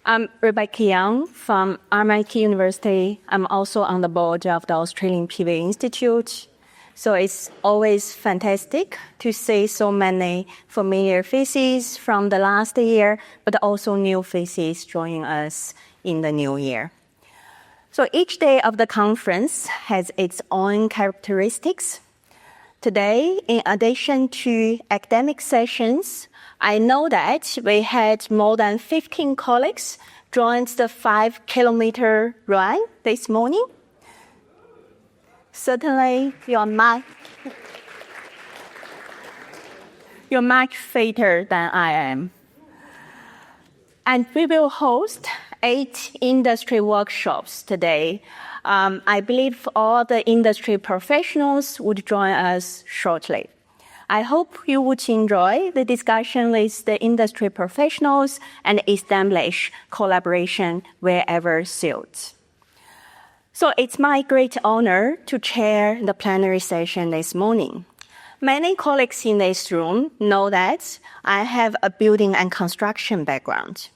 I'm Rebecca Young from RMIT University. I'm also on the board of the Australian PV Institute. So it's always fantastic to see so many familiar faces from the last year, but also new faces joining us in the new year. So each day of the conference has its own characteristics. Today, in addition to academic sessions, I know that we had more than 15 colleagues join the 5-kilometer run this morning. Certainly, you're much fitter than I am. And we will host 8 industry workshops today. I believe all the industry professionals would join us shortly. I hope you would enjoy the discussion with the industry professionals and establish collaboration wherever suits. So it's my great honor to chair the plenary session this morning. Many colleagues in this room know that I have a building and construction background.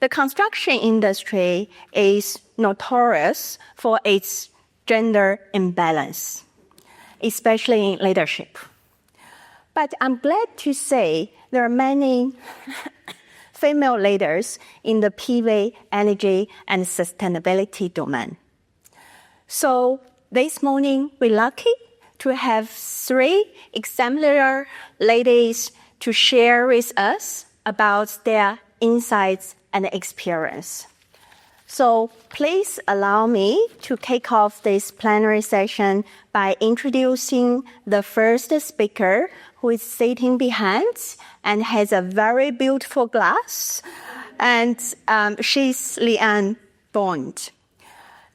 The construction industry is notorious for its gender imbalance, especially in leadership. But I'm glad to say there are many female leaders in the PV, energy, and sustainability domain. So this morning, we're lucky to have 3 exemplary ladies to share with us about their insights and experience. So please allow me to kick off this plenary session by introducing the first speaker, who is sitting behind and has a very beautiful glass, and she's Leeanne Bond.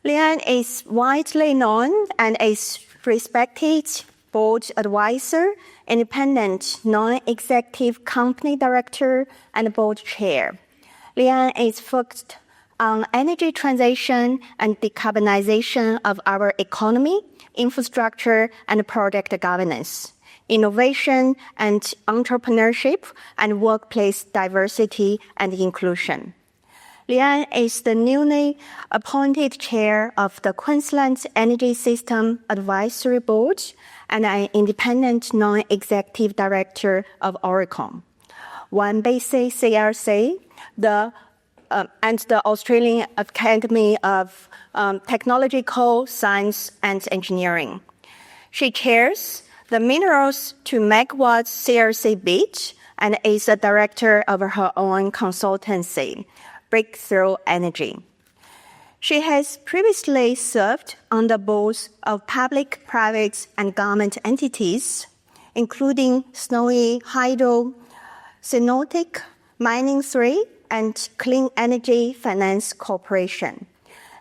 Leeanne is widely known and is respected board advisor, independent non-executive company director, and board chair. Leeanne is focused on energy transition and decarbonisation of our economy, infrastructure, and project governance, innovation and entrepreneurship, and workplace diversity and inclusion. Leeanne is the newly appointed chair of the Queensland Energy System Advisory Board and an independent non-executive director of Aurecon, Basin CRC, and the Australian Academy of Technological Science and Engineering. She chairs the Minerals to Megawatts CRC Bid and is a director of her own consultancy, Breakthrough Energy. She has previously served on the boards of public, private, and government entities, including Snowy Hydro, Synotic, Mining 3, and Clean Energy Finance Corporation.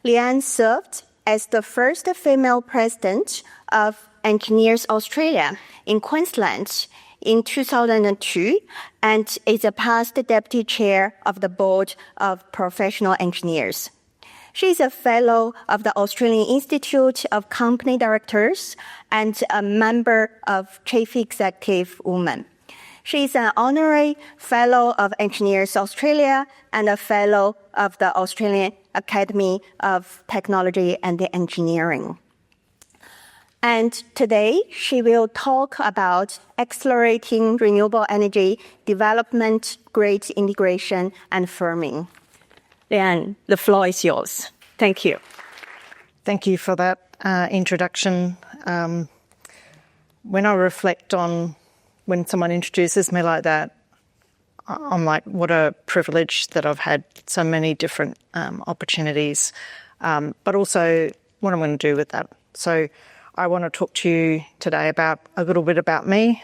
Leeanne served as the first female president of Engineers Australia in Queensland in 2002 and is a past deputy chair of the board of professional engineers. She is a fellow of the Australian Institute of Company Directors and a member of Chief Executive Women. She is an honorary fellow of Engineers Australia and a fellow of the Australian Academy of Technology and Engineering. And today, she will talk about accelerating renewable energy development, grid integration, and firming. Leeanne, the floor is yours. Thank you. Thank you for that introduction. When I reflect on when someone introduces me like that, I'm like, what a privilege that I've had so many different opportunities, but also what I'm going to do with that. So I want to talk to you today about a little bit about me,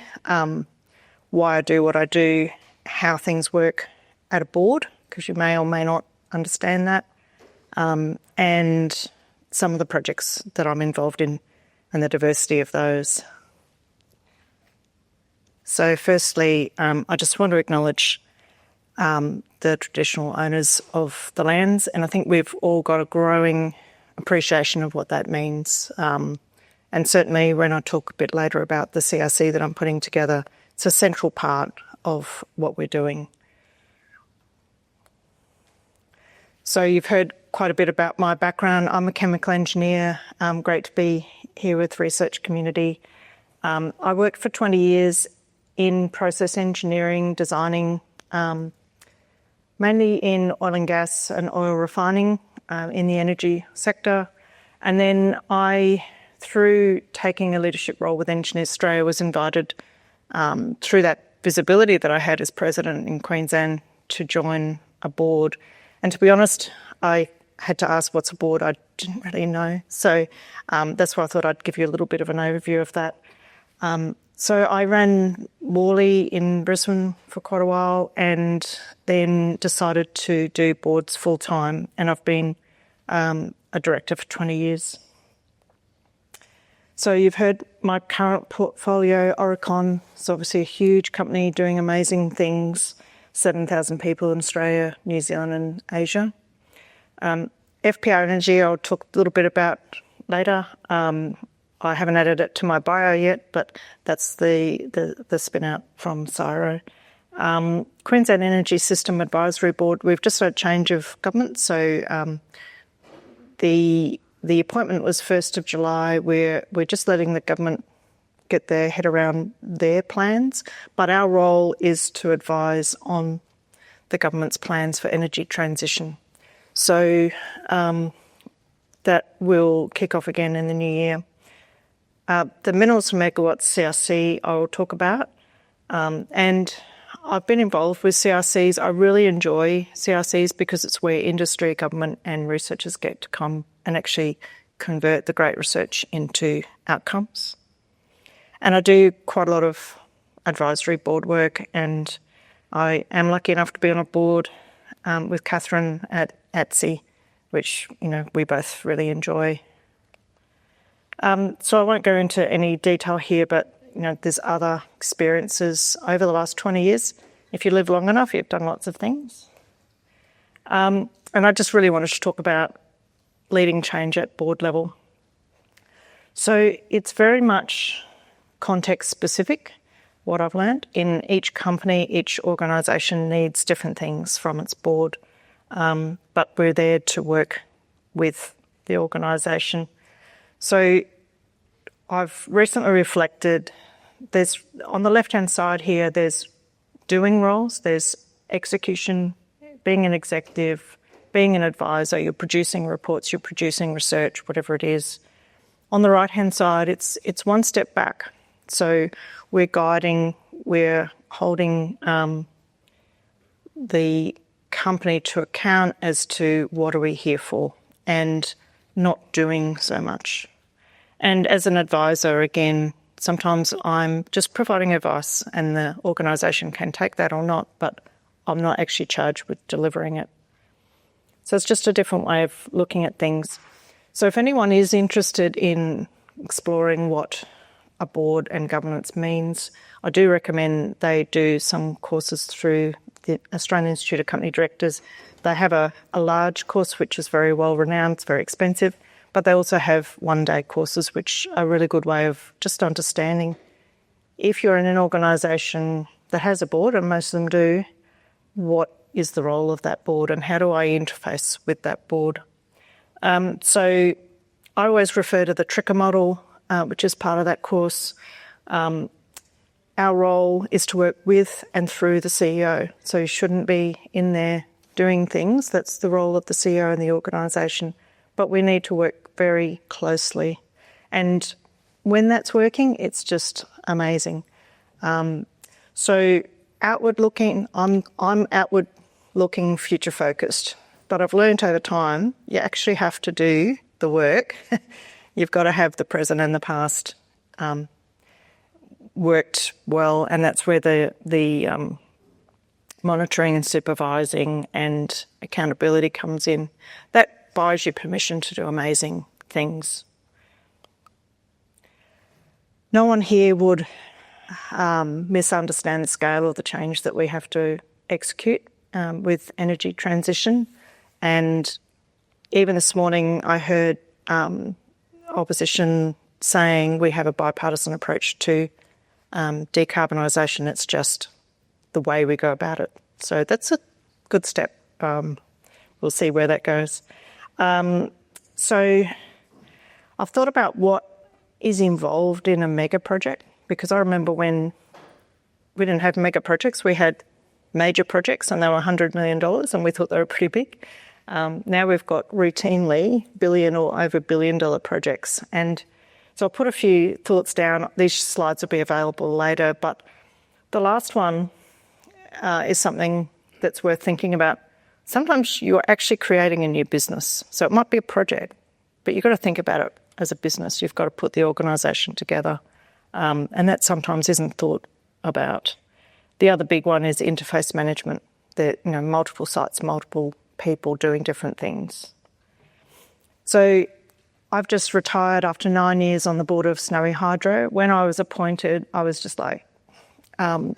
why I do what I do, how things work at a board, because you may or may not understand that, and some of the projects that I'm involved in and the diversity of those. So firstly, I just want to acknowledge the traditional owners of the lands, and I think we've all got a growing appreciation of what that means. And certainly when I talk a bit later about the CRC that I'm putting together, it's a central part of what we're doing. So you've heard quite a bit about my background. I'm a chemical engineer. Great to be here with research community. I worked for 20 years in process engineering, designing, mainly in oil and gas and oil refining in the energy sector. And then through taking a leadership role with Engineers Australia, was invited through that visibility that I had as president in Queensland to join a board. And to be honest, I had to ask what's a board. I didn't really know. So that's why I thought I'd give you a little bit of an overview of that. So I ran Worley in Brisbane for quite a while and then decided to do boards full-time, and I've been a director for 20 years. So you've heard my current portfolio, Aurecon. It's obviously a huge company doing amazing things, 7,000 people in Australia, New Zealand and Asia. FPR Energy I'll talk a little bit about later. I haven't added it to my bio yet, but that's the spin out from Cyro. Queensland Energy System Advisory Board, we've just had a change of government, so the appointment was 1st of July. We're just letting the government get their head around their plans, but our role is to advise on the government's plans for energy transition. So that will kick off again in the new year. The minerals from Megawatts CRC I will talk about, and I've been involved with CRCs. I really enjoy CRCs because it's where industry, government and researchers get to come and actually convert the great research into outcomes. And I do quite a lot of advisory board work, and I am lucky enough to be on a board with Catherine at ATSE, which we both really enjoy. So I won't go into any detail here, but there's other experiences over the last 20 years. If you live long enough, you've done lots of things. And I just really wanted to talk about leading change at board level. So it's very much context specific, what I've learned. In each company, each organisation needs different things from its board, but we're there to work with the organisation. So I've recently reflected, there's on the left-hand side here, there's doing roles, there's execution, being an executive, being an advisor, you're producing reports, you're producing research, whatever it is. On the right-hand side, it's one step back. So we're guiding, we're holding the company to account as to what are we here for and not doing so much. And as an advisor, again, sometimes I'm just providing advice and the organisation can take that or not, but I'm not actually charged with delivering it. So it's just a different way of looking at things. So if anyone is interested in exploring what a board and governance means, I do recommend they do some courses through the Australian Institute of Company Directors. They have a large course which is very well renowned, it's very expensive, but they also have one-day courses which are a really good way of just understanding if you're in an organisation that has a board, and most of them do, what is the role of that board and how do I interface with that board? So I always refer to the Tricker model, which is part of that course. Our role is to work with and through the CEO. So you shouldn't be in there doing things. That's the role of the CEO and the organisation. But we need to work very closely. And when that's working, it's just amazing. So outward looking, I'm outward looking, future focused. But I've learned over time, you actually have to do the work. You've got to have the present and the past worked well, and that's where the monitoring and supervising and accountability comes in. That buys you permission to do amazing things. No one here would misunderstand the scale of the change that we have to execute with energy transition. And even this morning I heard opposition saying we have a bipartisan approach to decarbonisation. It's just the way we go about it. So that's a good step. we'll see where that goes. So I've thought about what is involved in a mega project, because I remember when we didn't have mega projects, we had major projects and they were $100 million and we thought they were pretty big. Now we've got routinely billion or over $1 billion projects. And so I'll put a few thoughts down. These slides will be available later, but the last one is something that's worth thinking about. Sometimes you're actually creating a new business. So it might be a project, but you've got to think about it as a business. You've got to put the organisation together. And that sometimes isn't thought about. The other big one is interface management. Multiple sites, multiple people doing different things. So I've just retired after 9 years on the board of Snowy Hydro. When I was appointed, I was just like,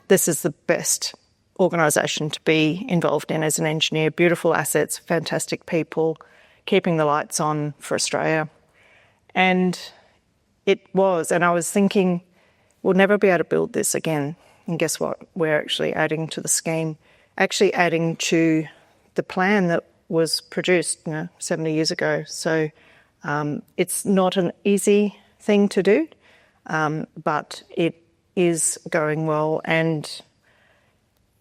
this is the best organisation to be involved in as an engineer. Beautiful assets, fantastic people, keeping the lights on for Australia. And it was, and I was thinking, we'll never be able to build this again. And guess what? We're actually adding to the scheme, actually adding to the plan that was produced 70 years ago. So it's not an easy thing to do, but it is going well, and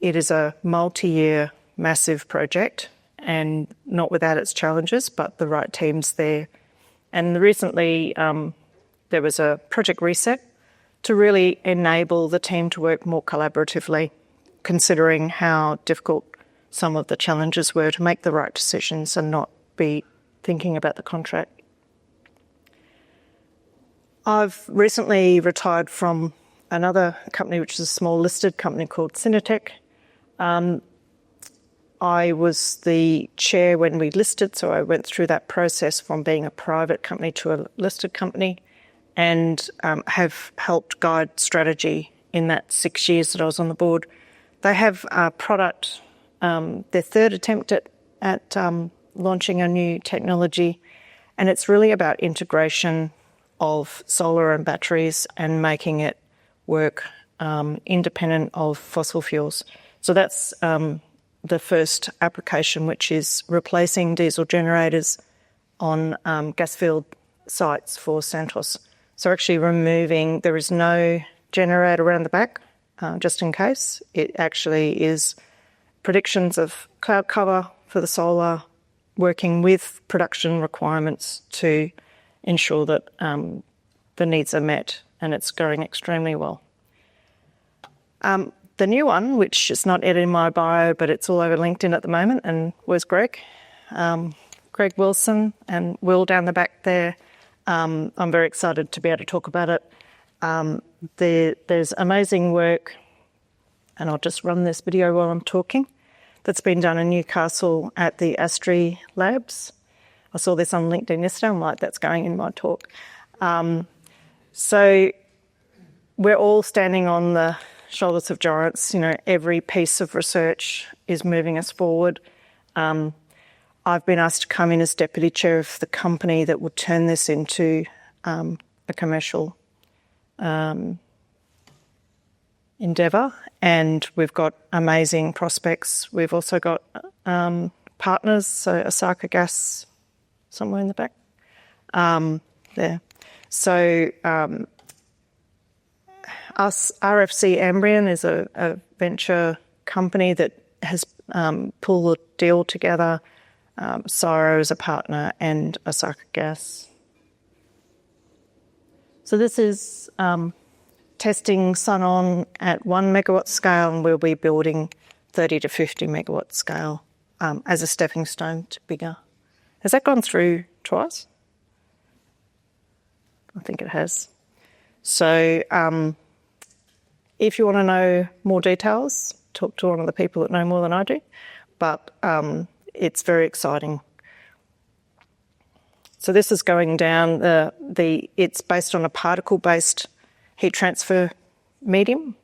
it is a multi-year massive project, and not without its challenges, but the right team's there. And recently there was a project reset to really enable the team to work more collaboratively, considering how difficult some of the challenges were, to make the right decisions and not be thinking about the contract. I've recently retired from another company, which is a small listed company called Cinetec. I was the chair when we listed, so I went through that process from being a private company to a listed company, and have helped guide strategy in that 6 years that I was on the board. They have a product, their third attempt at launching a new technology, and it's really about integration of solar and batteries and making it work independent of fossil fuels. So that's the first application, which is replacing diesel generators on gas-field sites for Santos. So actually removing, there is no generator around the back, just in case. It actually is predictions of cloud cover for the solar, working with production requirements to ensure that the needs are met, and it's going extremely well. The new one, which is not in my bio, but it's all over LinkedIn at the moment, and where's Greg? Greg Wilson and Will down the back there. I'm very excited to be able to talk about it. There's amazing work, and I'll just run this video while I'm talking, that's been done in Newcastle at the ASTRI labs. I saw this on LinkedIn yesterday. I'm like, that's going in my talk. So we're all standing on the shoulders of giants. Every piece of research is moving us forward. I've been asked to come in as deputy chair of the company that will turn this into a commercial endeavour, and we've got amazing prospects. We've also got partners, so Osaka Gas, somewhere in the back there. So RFC Ambrian is a venture company that has pulled the deal together. Syro is a partner, and Osaka Gas. So this is testing sun-on at 1 megawatt scale, and we'll be building 30 to 50 megawatt scale as a stepping stone to bigger. Has that gone through twice? I think it has. So if you want to know more details, talk to one of the people that know more than I do. But it's very exciting. So this is going down it's based on a particle-based heat transfer medium,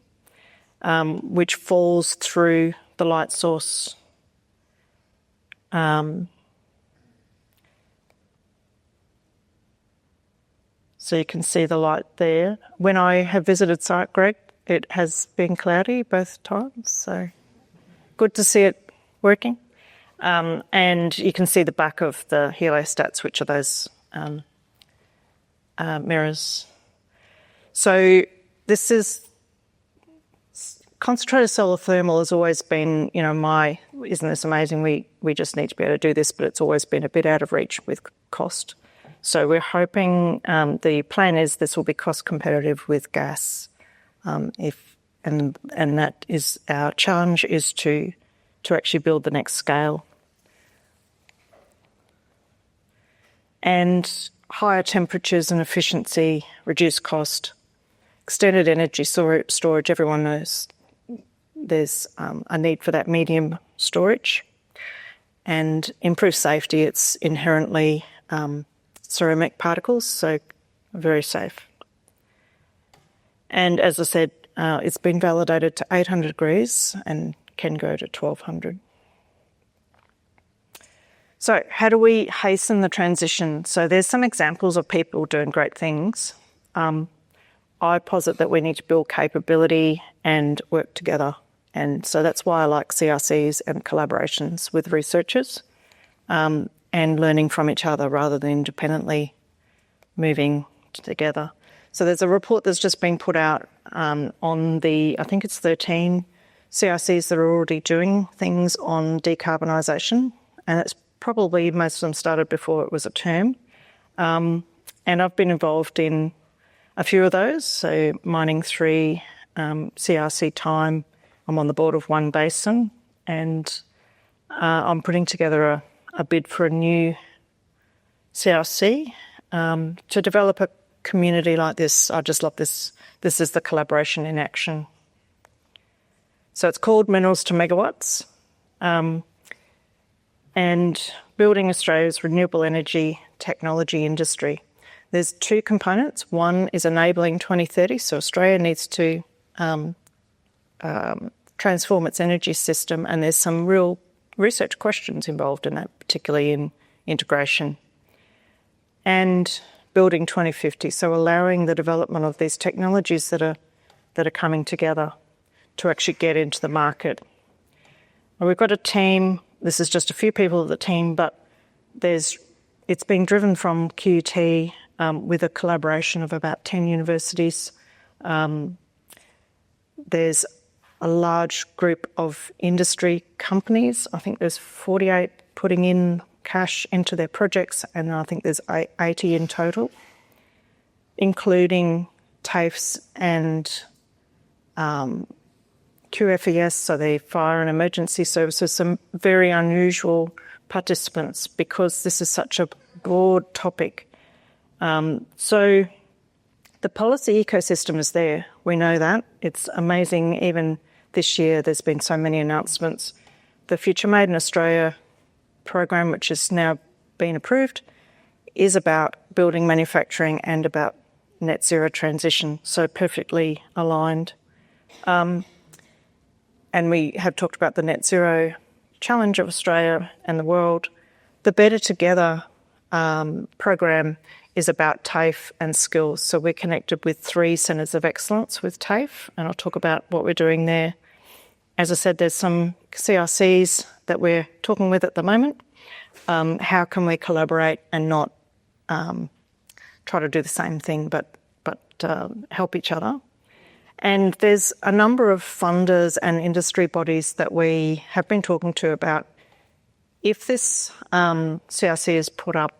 which falls through the light source. So you can see the light there. When I have visited site, Greg, it has been cloudy both times, so good to see it working. And you can see the back of the heliostats, which are those mirrors. So this is concentrated solar thermal has always been, isn't this amazing? We just need to be able to do this, but it's always been a bit out of reach with cost. So we're hoping the plan is this will be cost competitive with gas. And that is our challenge is to actually build the next scale. And higher temperatures and efficiency, reduce cost, extended energy storage, everyone knows there's a need for that medium storage, and improve safety. It's inherently ceramic particles, so very safe. And as I said, it's been validated to 800 degrees and can go to 1200. So how do we hasten the transition? So there's some examples of people doing great things. I posit that we need to build capability and work together. And so that's why I like CRCs and collaborations with researchers and learning from each other rather than independently moving together. So there's a report that's just been put out on I think it's 13 CRCs that are already doing things on decarbonisation, and it's probably most of them started before it was a term. And I've been involved in a few of those, so Mining 3, CRC Time. I'm on the board of one Basin, and I'm putting together a bid for a new CRC to develop a community like this. I just love this. This is the collaboration in action. So it's called Minerals to Megawatts, and building Australia's renewable energy technology industry. There's two components. One is enabling 2030, so Australia needs to transform its energy system, and there's some real research questions involved in that, particularly in integration. And building 2050, so allowing the development of these technologies that are coming together to actually get into the market. And we've got a team. This is just a few people of the team, but it's being driven from QUT with a collaboration of about 10 universities. There's a large group of industry companies. I think there's 48 putting in cash into their projects, and I think there's 80 in total, including TAFEs and QFES, so the Fire and Emergency Services, some very unusual participants because this is such a broad topic. So the policy ecosystem is there. We know that. It's amazing. Even this year, there's been so many announcements. The Future Made in Australia program, which has now been approved, is about building manufacturing and about net zero transition, so perfectly aligned. And we have talked about the net zero challenge of Australia and the world. The Better Together program is about TAFE and skills. So we're connected with 3 centres of excellence with TAFE, and I'll talk about what we're doing there. As I said, there's some CRCs that we're talking with at the moment. How can we collaborate and not try to do the same thing, but help each other? And there's a number of funders and industry bodies that we have been talking to about if this CRC is put up,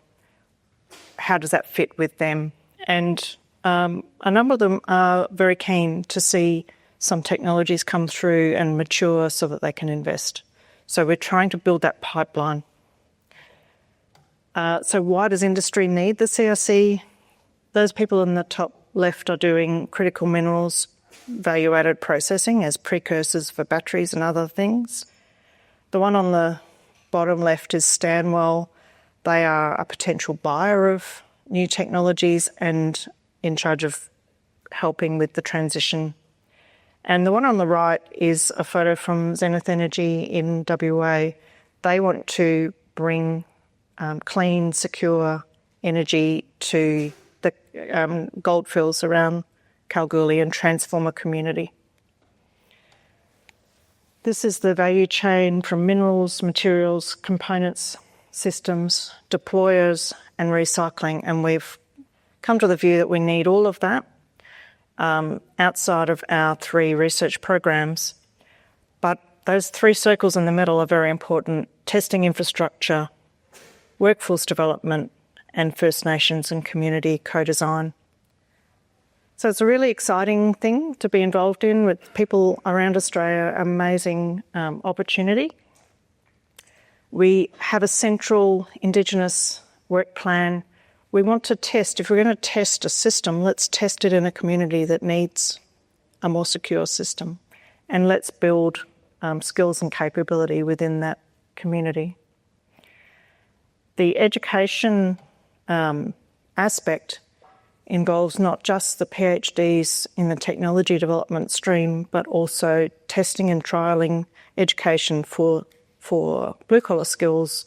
how does that fit with them? And a number of them are very keen to see some technologies come through and mature so that they can invest. So we're trying to build that pipeline. So why does industry need the CRC? Those people in the top left are doing critical minerals, value-added processing as precursors for batteries and other things. The one on the bottom left is Stanwell. They are a potential buyer of new technologies and in charge of helping with the transition. And the one on the right is a photo from Zenith Energy in WA. They want to bring clean, secure energy to the goldfields around Kalgoorlie and transform a community. This is the value chain from minerals, materials, components, systems, deployers and recycling, and we've come to the view that we need all of that outside of our 3 research programs. But those 3 circles in the middle are very important: testing infrastructure, workforce development, and First Nations and community co-design. So it's a really exciting thing to be involved in with people around Australia, amazing opportunity. We have a central Indigenous work plan. We want to test, if we're going to test a system, let's test it in a community that needs a more secure system, and let's build skills and capability within that community. The education aspect involves not just the PhDs in the technology development stream, but also testing and trialling education for blue-collar skills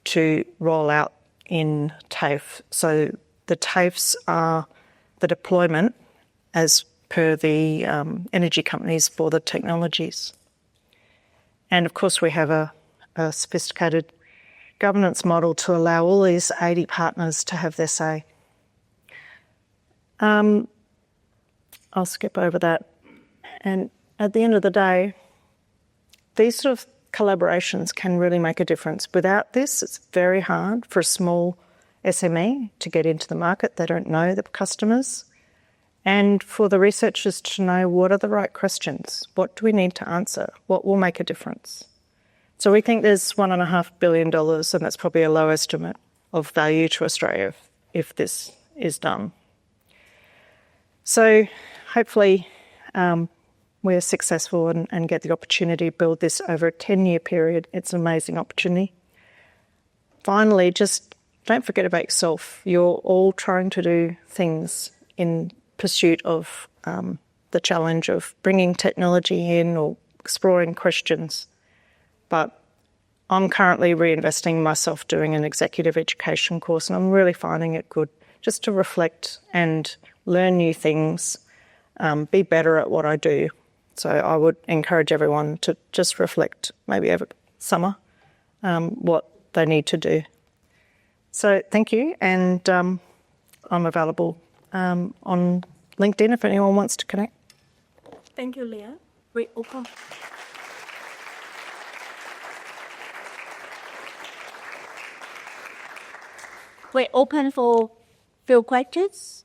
to roll out in TAFE. So the TAFEs are the deployment as per the energy companies for the technologies. And of course we have a sophisticated governance model to allow all these 80 partners to have their say. I'll skip over that. And at the end of the day, these sort of collaborations can really make a difference. Without this, it's very hard for a small SME to get into the market. They don't know the customers. And for the researchers to know what are the right questions, what do we need to answer, what will make a difference. So we think there's $1.5 billion, and that's probably a low estimate of value to Australia if this is done. So hopefully we're successful and get the opportunity to build this over a 10-year period. It's an amazing opportunity. Finally, just don't forget about yourself. You're all trying to do things in pursuit of the challenge of bringing technology in or exploring questions. But I'm currently reinvesting myself doing an executive education course, and I'm really finding it good just to reflect and learn new things, be better at what I do. So I would encourage everyone to just reflect, maybe over summer, what they need to do. So thank you, and I'm available on LinkedIn if anyone wants to connect. Thank you, Leeanne. We open. We're open for few questions.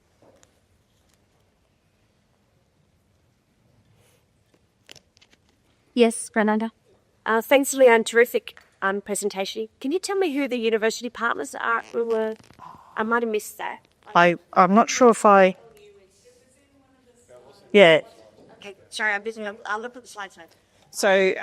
Yes, Renata. Thanks, Leeanne. Terrific presentation. Can you tell me who the university partners are? I might have missed that. I'm not sure if I... Yeah. Okay, sorry, I'm busy. I'll look at the slides now. So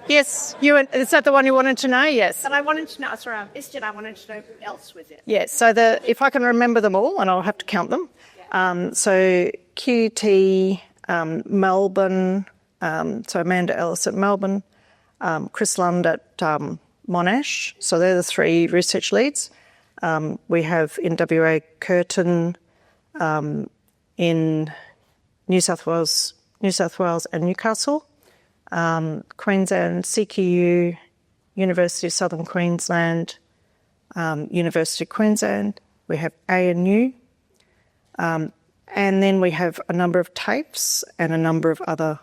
yes, is that the one you wanted to know? Yes. But I wanted to know, sorry, I missed it. I wanted to know who else was it. Yes, so if I can remember them all, and I'll have to count them. Yeah. So QT, Melbourne, so Amanda Ellis at Melbourne, Chris Lund at Monash. So they're the 3 research leads. We have in WA Curtin, in New South Wales and Newcastle. Queensland, CQU, University of Southern Queensland, University of Queensland. We have ANU, and then we have a number of TAFEs and a number of other,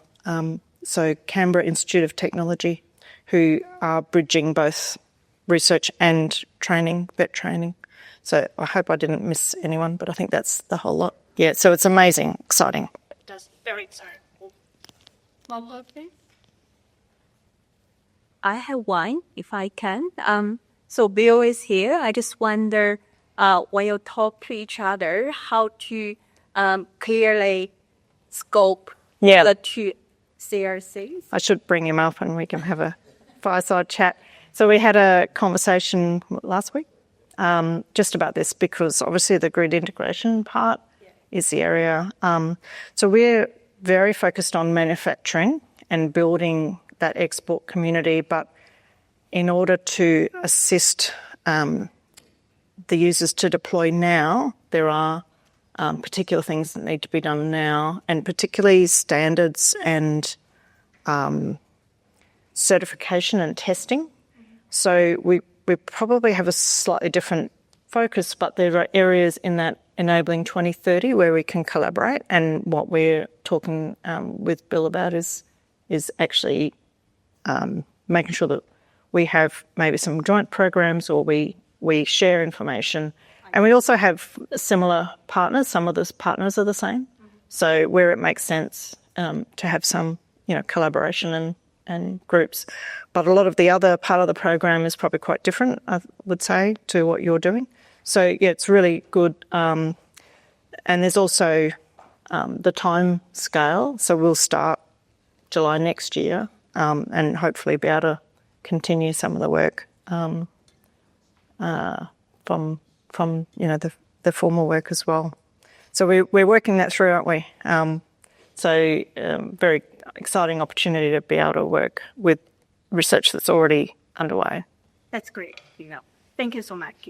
so Canberra Institute of Technology, who are bridging both research and training, vet training. So I hope I didn't miss anyone, but I think that's the whole lot. Yeah, so it's amazing, exciting. It does, very exciting. One more, please. I have one, if I can. So Bill is here. I just wonder, when you talk to each other, how to clearly scope the 2 CRCs. I should bring him up and we can have a fireside chat. So we had a conversation last week just about this, because obviously the grid integration part is the area. So we're very focused on manufacturing and building that export community, but in order to assist the users to deploy now, there are particular things that need to be done now, and particularly standards and certification and testing. So we probably have a slightly different focus, but there are areas in that enabling 2030 where we can collaborate, and what we're talking with Bill about is actually making sure that we have maybe some joint programs, or we share information. And we also have similar partners. Some of those partners are the same. So where it makes sense to have some, collaboration and groups. But a lot of the other part of the program is probably quite different, I would say, to what you're doing. So, yeah, it's really good. And there's also the time scale. So we'll start July next year and hopefully be able to continue some of the work from the formal work as well. So we're working that through, aren't we? Very exciting opportunity to be able to work with research that's already underway. That's great. Thank you so much.